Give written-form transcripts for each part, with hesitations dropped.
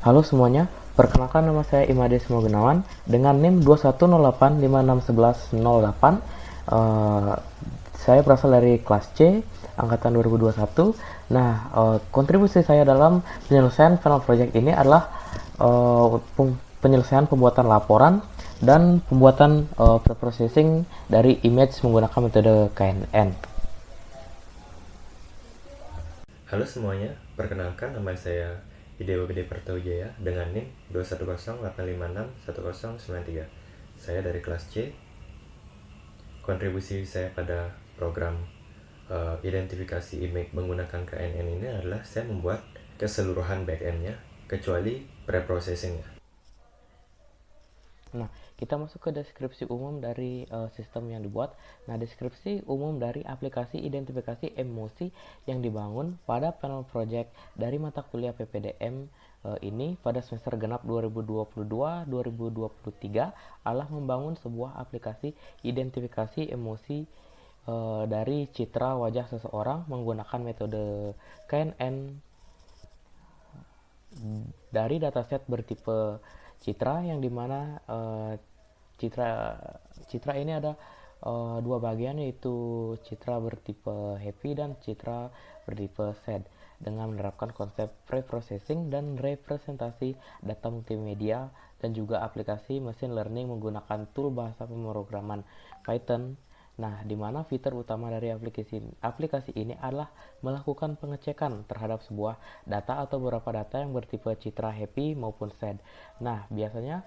Halo semuanya, perkenalkan nama saya Imade Gunawan dengan NIM 2108561108. Eh, saya berasal dari kelas C, angkatan 2021. Nah, kontribusi saya dalam penyelesaian final project ini adalah penyelesaian pembuatan laporan dan pembuatan preprocessing dari image menggunakan metode KNN. Halo semuanya, perkenalkan nama saya Idewa Gede Pertawijaya dengan NIM 21085610093. Saya dari kelas C. Kontribusi saya pada program identifikasi image menggunakan KNN ini adalah saya membuat keseluruhan backend-nya kecuali preprocessing-nya. Nah, kita masuk ke deskripsi umum dari sistem yang dibuat. Nah, deskripsi umum dari aplikasi identifikasi emosi yang dibangun pada panel project dari mata kuliah PPDM ini pada semester genap 2022-2023 adalah membangun sebuah aplikasi identifikasi emosi dari citra wajah seseorang menggunakan metode KNN dari dataset bertipe citra yang dimana citra citra ini ada dua bagian, yaitu citra bertipe happy dan citra bertipe sad, dengan menerapkan konsep preprocessing dan representasi data multimedia dan juga aplikasi machine learning menggunakan tool bahasa pemrograman Python. Nah, di mana fitur utama dari aplikasi ini adalah melakukan pengecekan terhadap sebuah data atau beberapa data yang bertipe citra happy maupun sad. Nah, biasanya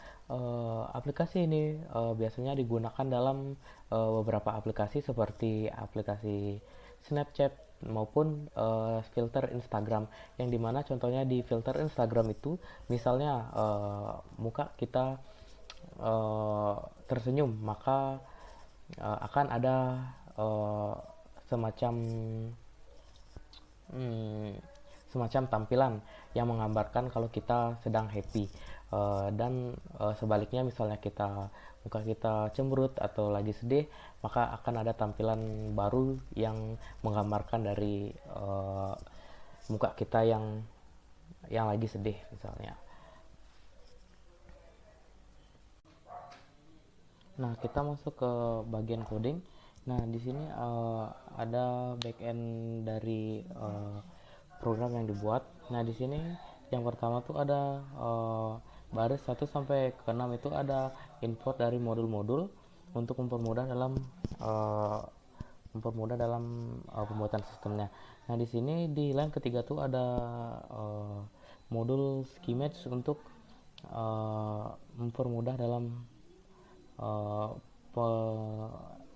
aplikasi ini biasanya digunakan dalam beberapa aplikasi seperti aplikasi Snapchat maupun filter Instagram, yang dimana contohnya di filter Instagram itu misalnya muka kita uh, tersenyum, maka akan ada uh, semacam hmm, semacam tampilan yang menggambarkan kalau kita sedang happy. Dan sebaliknya, misalnya muka kita cemberut atau lagi sedih, maka akan ada tampilan baru yang menggambarkan dari muka kita yang lagi sedih misalnya. Nah, kita masuk ke bagian coding. Nah, di sini ada backend dari program yang dibuat. Nah, di sini yang pertama tuh ada baris 1 sampai ke 6 itu ada import dari modul-modul untuk uh, mempermudah dalam pembuatan sistemnya. Nah, di sini di line ketiga tuh ada modul schemage untuk mempermudah dalam uh,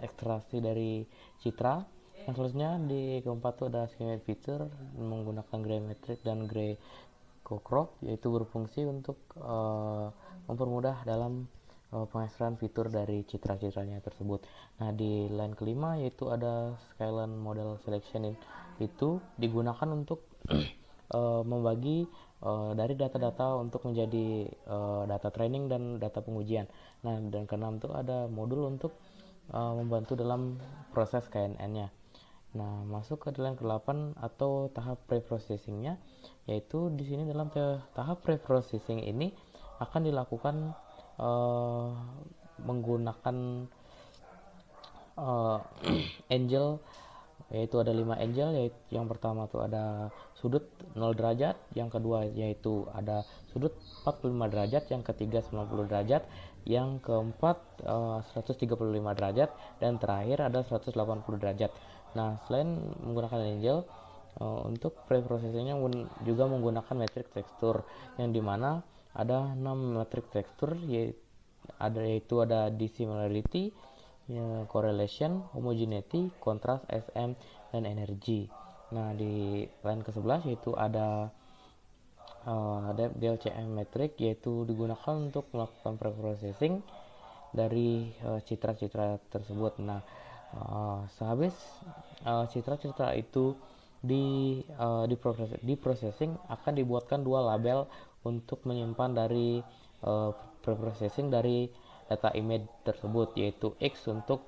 ekstraksi dari citra. Yang selanjutnya di keempat itu ada schematic feature menggunakan gray matrix dan gray crop, yaitu berfungsi untuk mempermudah dalam pengekstrasan fitur dari citra-citranya tersebut. Nah, di line kelima yaitu ada skyline model selection, itu digunakan untuk membagi dari data-data untuk menjadi data training dan data pengujian. Nah, dan keenam itu ada modul untuk membantu dalam proses KNN-nya. Nah, masuk ke dalam ke-8 atau tahap preprocessing-nya, yaitu di sini dalam tahap preprocessing ini akan dilakukan uh, menggunakan uh, angel, yaitu ada 5 angel, yaitu yang pertama tuh ada sudut 0 derajat, yang kedua yaitu ada sudut 45 derajat, yang ketiga 90 derajat, yang keempat 135 derajat, dan terakhir ada 180 derajat. Nah, selain menggunakan angel, untuk preprocessingnya juga menggunakan matrix tekstur, yang dimana ada 6 matrix tekstur, yaitu ada dissimilarity, ya, correlation, homogeneity, contrast, SM, dan energy. Nah, di line ke-11 yaitu ada DLCM metric, yaitu digunakan untuk melakukan preprocessing dari citra-citra tersebut. Nah, sehabis citra-citra itu di processing, akan dibuatkan dua label untuk menyimpan dari preprocessing dari data image tersebut, yaitu X untuk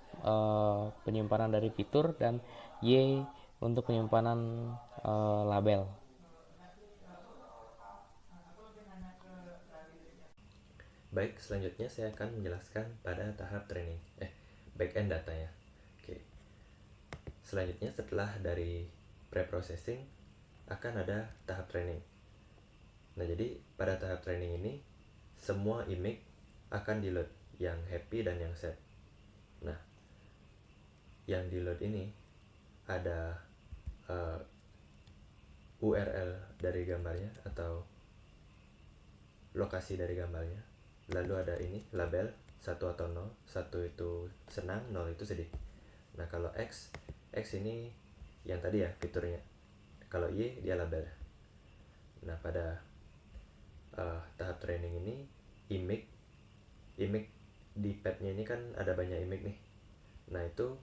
penyimpanan dari fitur dan Y untuk penyimpanan label. Baik, selanjutnya saya akan menjelaskan pada tahap training, backend datanya. Oke. Selanjutnya setelah dari preprocessing akan ada tahap training. Nah, jadi pada tahap training ini semua image akan di load, yang happy dan yang sad. Nah, yang di load ini ada URL dari gambarnya atau lokasi dari gambarnya. Lalu ada ini label 1 atau 0. 1 itu senang, 0 itu sedih. Nah, kalau X ini yang tadi ya fiturnya. Kalau Y dia label. Nah, pada tahap training ini image di padnya ini kan ada banyak image nih. Nah, itu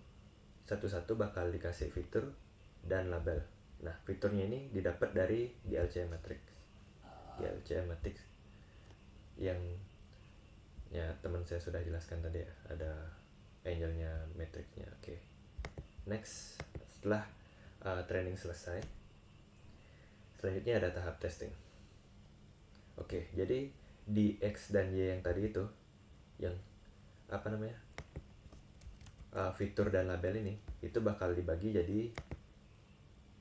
satu-satu bakal dikasih fitur dan label. Nah, fiturnya ini didapat dari DLCM Matrix yang ya teman saya sudah jelaskan tadi ya, ada angelnya, matrixnya. Oke. Next, setelah training selesai, selanjutnya ada tahap testing. Oke, jadi di X dan Y yang tadi itu, yang apa namanya, fitur dan label ini, itu bakal dibagi jadi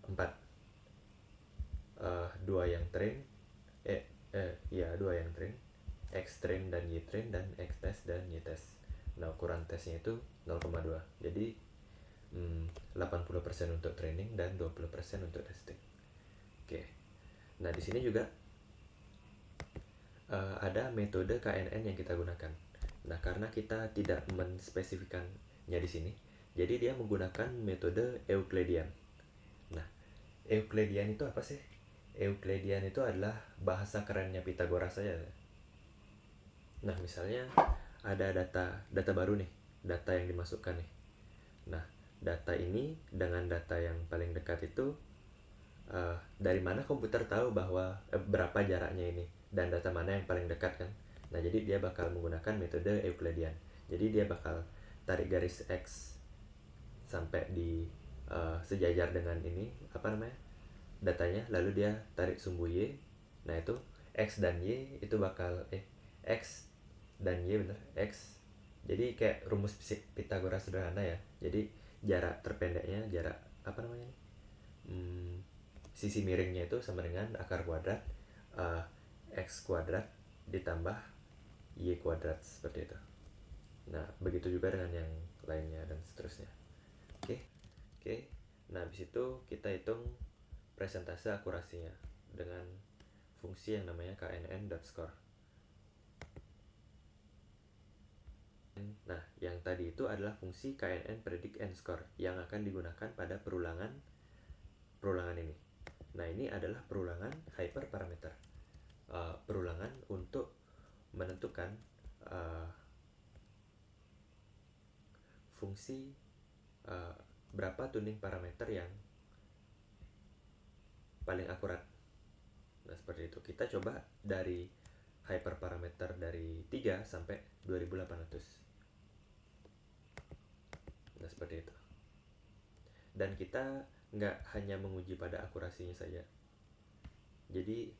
4. 2 yang train, 2 yang train, X train dan Y train, dan X test dan Y test. Nah, ukuran tesnya itu 0,2. Jadi 80% untuk training dan 20% untuk testing. Oke. Nah, di sini juga ada metode KNN yang kita gunakan. Nah, karena kita tidak menspesifikannya di sini, jadi dia menggunakan metode Euclidean. Nah, Euclidean itu apa sih? Euclidean itu adalah bahasa kerennya Pythagoras saja. Nah, misalnya ada data baru nih, data yang dimasukkan nih. Nah, data ini dengan data yang paling dekat itu, dari mana komputer tahu bahwa berapa jaraknya ini dan data mana yang paling dekat kan? Nah, jadi dia bakal menggunakan metode Euclidean. Jadi dia bakal tarik garis X sampai di sejajar dengan ini apa namanya, datanya, lalu dia tarik sumbu Y. Nah, itu X dan Y itu bakal X dan Y, bener, X. Jadi kayak rumus Pythagoras sederhana ya. Jadi jarak terpendeknya, jarak apa namanya, sisi miringnya itu sama dengan akar kuadrat X kuadrat ditambah Y kuadrat, seperti itu. Nah, begitu juga dengan yang lainnya dan seterusnya. Oke. Nah, habis itu kita hitung presentase akurasinya dengan fungsi yang namanya knn.score. Nah, yang tadi itu adalah fungsi knn predict and score yang akan digunakan pada perulangan ini. Nah, ini adalah perulangan hyperparameter. Perulangan untuk menentukan fungsi berapa tuning parameter yang paling akurat. Nah, seperti itu. Kita coba dari hyperparameter dari 3 sampai 2800. Nah, seperti itu. Dan kita nggak hanya menguji pada akurasinya saja. Jadi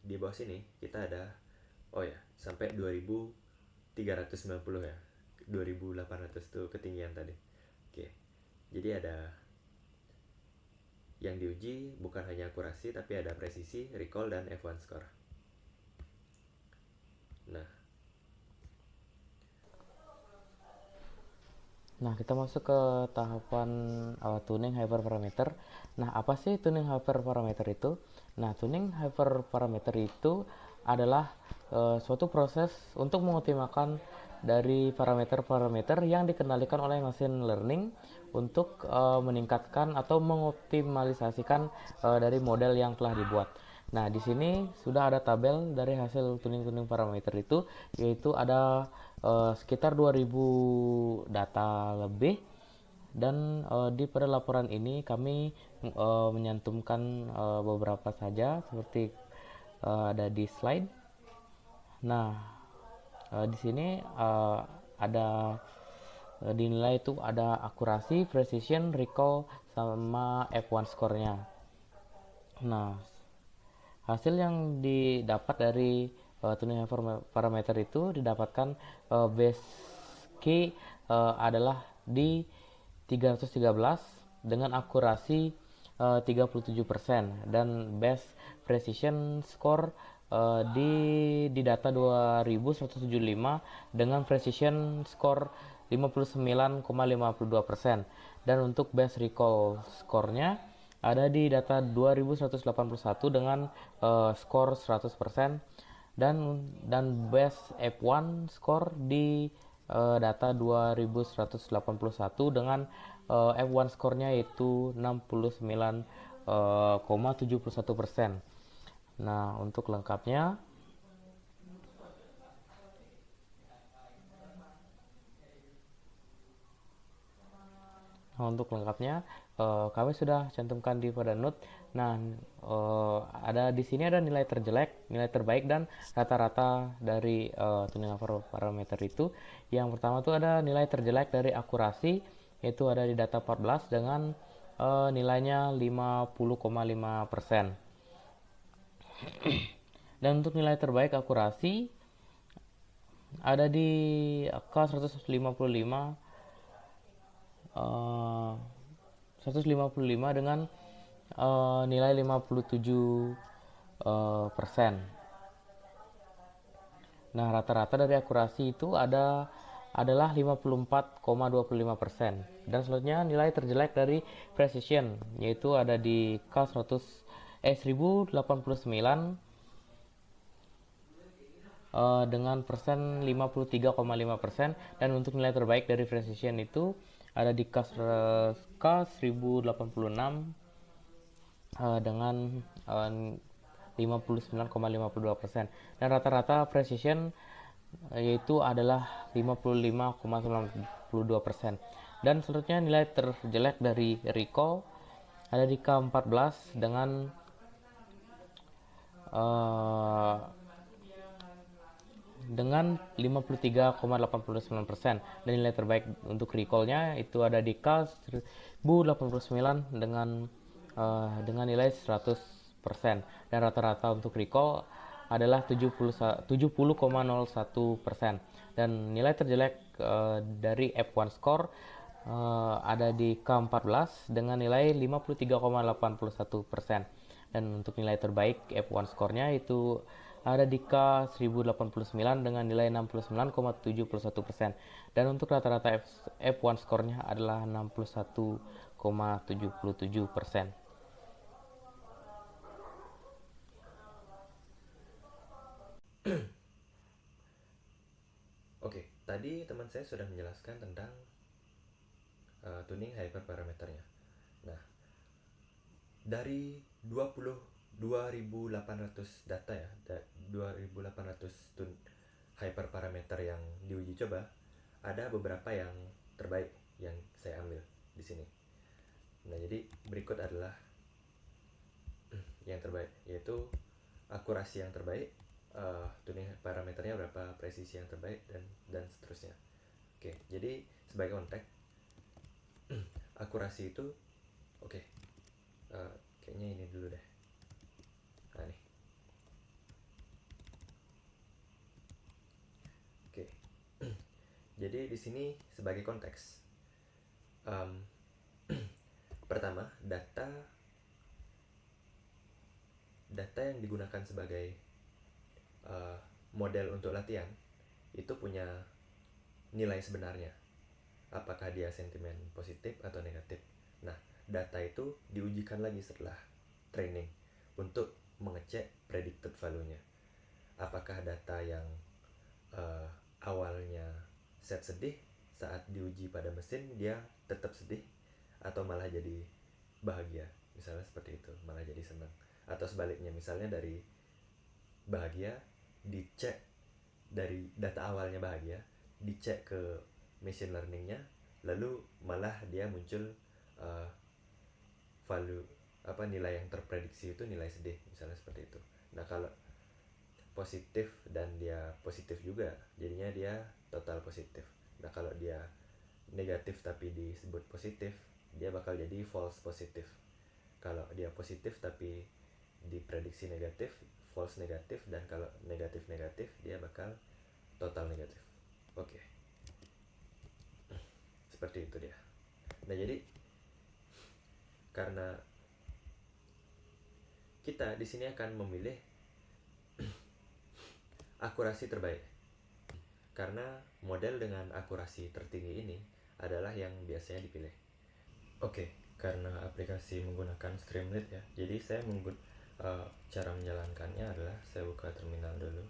di bawah sini kita ada sampai 2390 ya. 2800 itu ketinggian tadi. Oke. Jadi ada yang diuji bukan hanya akurasi, tapi ada presisi, recall, dan F1 score. Nah, kita masuk ke tahapan tuning hyperparameter. Nah, apa sih tuning hyperparameter itu? Nah, tuning hyperparameter itu adalah suatu proses untuk mengoptimalkan dari parameter-parameter yang dikendalikan oleh machine learning untuk meningkatkan atau mengoptimalisasikan dari model yang telah dibuat. Nah, di sini sudah ada tabel dari hasil tuning-tuning parameter itu, yaitu ada sekitar 2000 data lebih, dan pada laporan ini kami menyantumkan beberapa saja seperti ada di slide. Nah, di sini ada dinilai itu ada akurasi, precision, recall, sama F1 score-nya. Nah, hasil yang didapat dari tuning parameter itu didapatkan base key adalah di 313 dengan akurasi 37% dan base precision score di data 2175 dengan precision score 59,52%, dan untuk base recall score-nya ada di data 2181 dengan skor 100%, dan base F1 score di data 2181 dengan F1 skornya yaitu 69,71%. Nah, untuk lengkapnya, kami sudah cantumkan di pada note. Nah, ada di sini ada nilai terjelek, nilai terbaik, dan rata-rata dari tuning parameter itu. Yang pertama tuh ada nilai terjelek dari akurasi, yaitu ada di data 14 dengan nilainya 50,5%. Dan untuk nilai terbaik akurasi ada di K155 dengan nilai 57%. Nah, rata-rata dari akurasi itu adalah 54,25%. Dan selanjutnya nilai terjelek dari precision, yaitu ada di K 1089 dengan persen 53,5%. Dan untuk nilai terbaik dari precision itu ada di K 1086 dengan 59,52%, dan rata-rata precision yaitu adalah 55,92%. Dan selanjutnya nilai terjelek dari recall ada di K14 dengan 53,89%, dan nilai terbaik untuk recallnya itu ada di K 1089 dengan nilai 100%, dan rata-rata untuk recall adalah 70,01%, dan nilai terjelek dari F1 score ada di K14 dengan nilai 53,81%, dan untuk nilai terbaik F1 skornya itu ada di K 1089 dengan nilai 69,71%, dan untuk rata-rata F1 skornya adalah 61,77%. Oke, tadi teman saya sudah menjelaskan tentang tuning hyperparameternya. Nah, dari 22.800 data ya, 2.800 hyperparameter yang diuji coba, ada beberapa yang terbaik yang saya ambil di sini. Nah, jadi berikut adalah yang terbaik, yaitu akurasi yang terbaik, tuning parameternya berapa, presisi yang terbaik, dan seterusnya. Oke, jadi sebagai konteks, akurasi itu oke, kayaknya ini dulu deh. Nah, nih. Oke. Jadi di sini sebagai konteks, pertama, data yang digunakan sebagai model untuk latihan itu punya nilai sebenarnya, apakah dia sentimen positif atau negatif. Nah, data itu diujikan lagi setelah training untuk mengecek predicted value-nya. Apakah data yang awalnya set sedih, saat diuji pada mesin dia tetap sedih, atau malah jadi bahagia, misalnya seperti itu, malah jadi senang. Atau sebaliknya, misalnya dari bahagia dicek, dari data awalnya bahagia dicek ke machine learningnya, lalu malah dia muncul value nilai yang terprediksi itu nilai sedih, misalnya seperti itu. Nah, kalau positif dan dia positif juga, jadinya dia total positif. Nah, kalau dia negatif tapi disebut positif, dia bakal jadi false positif. Kalau dia positif tapi diprediksi negatif, false negatif, dan kalau negatif negatif dia bakal total negatif. Oke. Seperti itu dia. Nah, jadi karena kita di sini akan memilih akurasi terbaik. Karena model dengan akurasi tertinggi ini adalah yang biasanya dipilih. Oke, karena aplikasi menggunakan Streamlit ya. Jadi saya cara menjalankannya adalah saya buka terminal dulu.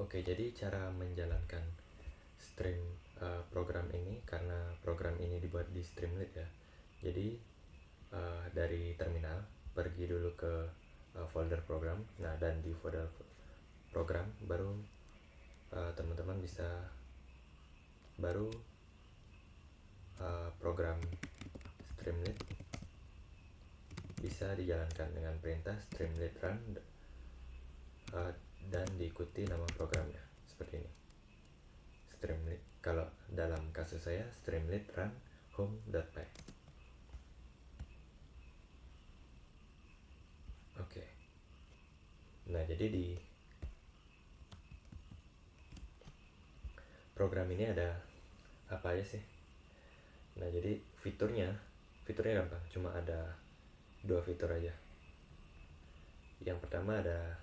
Oke, jadi cara menjalankan program ini, karena program ini dibuat di Streamlit ya. Jadi dari terminal pergi dulu ke folder program. Nah, dan di folder program baru teman-teman bisa program Streamlit bisa dijalankan dengan perintah Streamlit run dan diikuti nama programnya seperti ini. Streamlit, kalau dalam kasus saya Streamlit run home.py. Oke. Nah, jadi di program ini ada apa aja sih? Nah, jadi fiturnya gampang, cuma ada 2 fitur aja. Yang pertama ada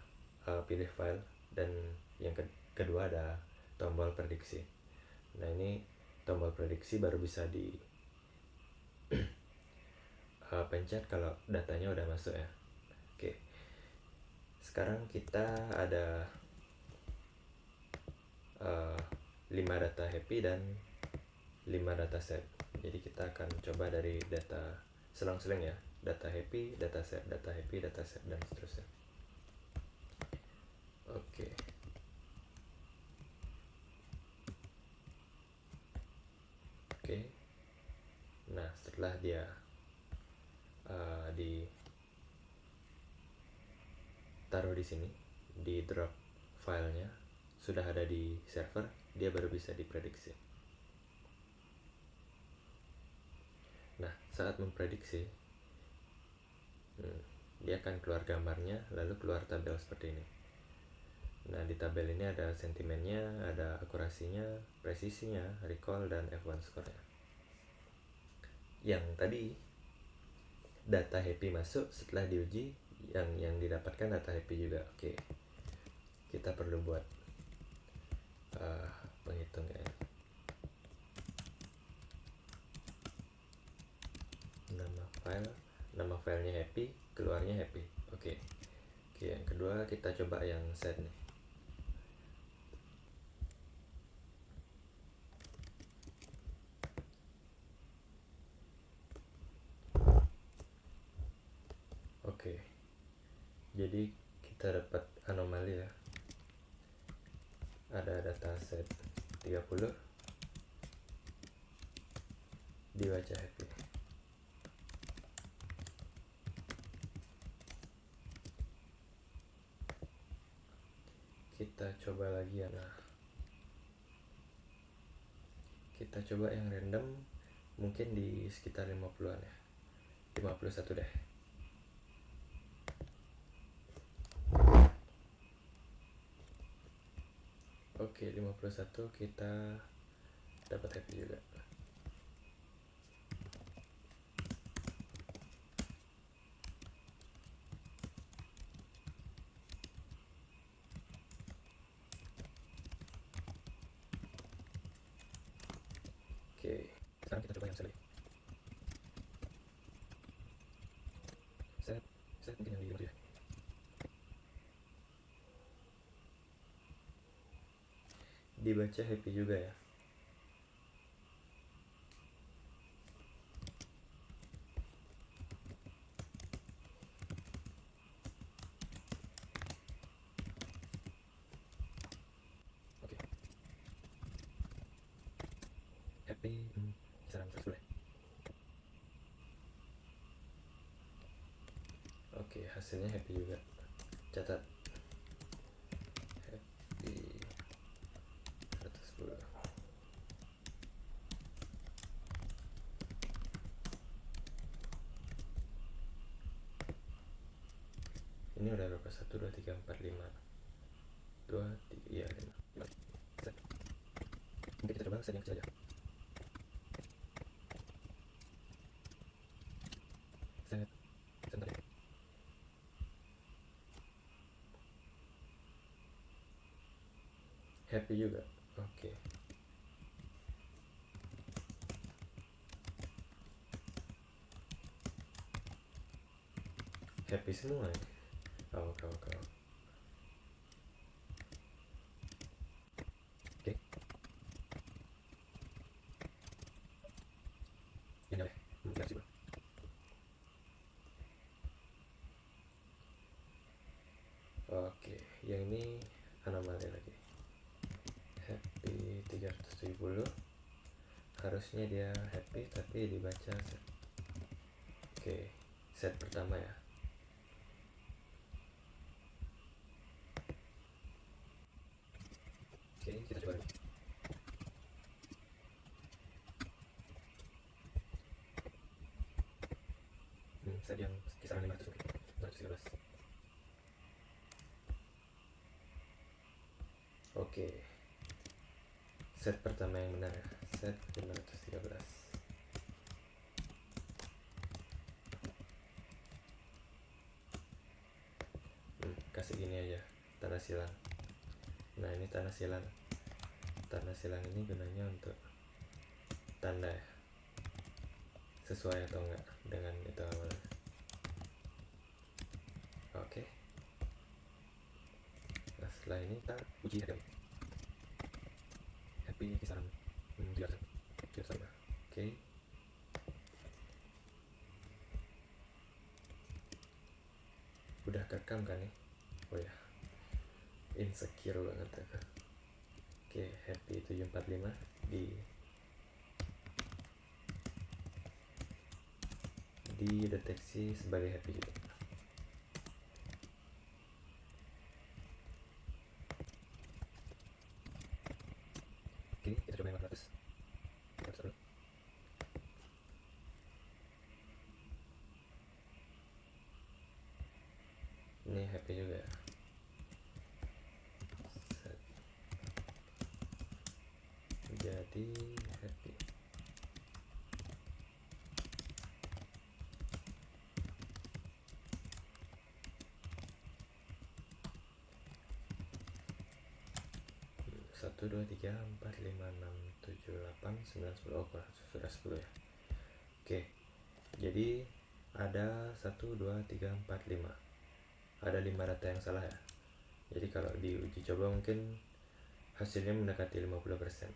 pilih file, dan yang kedua ada tombol prediksi. Nah, ini tombol prediksi baru bisa di pencet kalau datanya udah masuk ya. Oke. Sekarang kita ada 5 data happy dan 5 data set. Jadi kita akan coba dari data selang-seling ya. Data happy, data set, data happy, data set, dan seterusnya. Oke. Oke. Nah, setelah dia ditaruh di sini, di drop filenya sudah ada di server, dia baru bisa diprediksi. Nah, saat memprediksi dia akan keluar gambarnya, lalu keluar tabel seperti ini. Nah, di tabel ini ada sentimennya, ada akurasinya, presisinya, recall, dan F1 score-nya. Yang tadi data happy masuk, setelah diuji yang didapatkan data happy juga. Oke. Kita perlu buat penghitungnya. Nama filenya happy, keluarnya happy. Oke, yang kedua kita coba yang set nih. Oke. Jadi kita dapat anomali ya. Ada data set 30 dibaca happy. Kita coba lagi ya. Nah, kita coba yang random, mungkin di sekitar 50-an ya. 51 deh. Oke, 51 kita dapat happy juga. Oke, sekarang kita coba yang set. Set mungkin yang di ya. Dibaca happy juga ya. Oke. Happy kisaran 100 boleh. Oke, hasilnya happy juga. Catat happy 110. Ini udah berapa? 1, 2, 3, 4, 5. 2, 3, iya 5. Set. Mungkin kita coba set yang kecil aja. Set. Sebentar ya. Happy juga. Oke. Happy semua ya. Kau. Oke. Ini deh. Mungkin sih, bro. Oke, yang ini anomali lagi. Happy 370. Harusnya dia happy tapi dibaca set. Oke, set pertama ya. Oke, kita coba lagi. Set yang kisaran 500 mungkin. 513. Oke. Set pertama yang benar ya. Set 513. Kasih gini aja, tanda silang. Nah, ini tanda silang. Tanda silang ini gunanya untuk tanda ya, sesuai atau enggak dengan itu awalnya. Oke. Nah, setelah ini kita uji happy kisaran 300. Oke. Udah kerekam kan nih? Oh ya, insecure banget ya. Oke, happy 745 dideteksi sebagai happy juga. Oke, kita coba yang 400. Ini happy juga ya. Set. Jadi happy. Satu, dua, tiga, 4, 5, 6, 7, 8, 9, 10. Oh, sudah 10 ya. Oke, jadi ada 1, 2, 3, 4, 5. Ada 5 data yang salah ya. Jadi kalau diuji coba mungkin hasilnya mendekati 50%.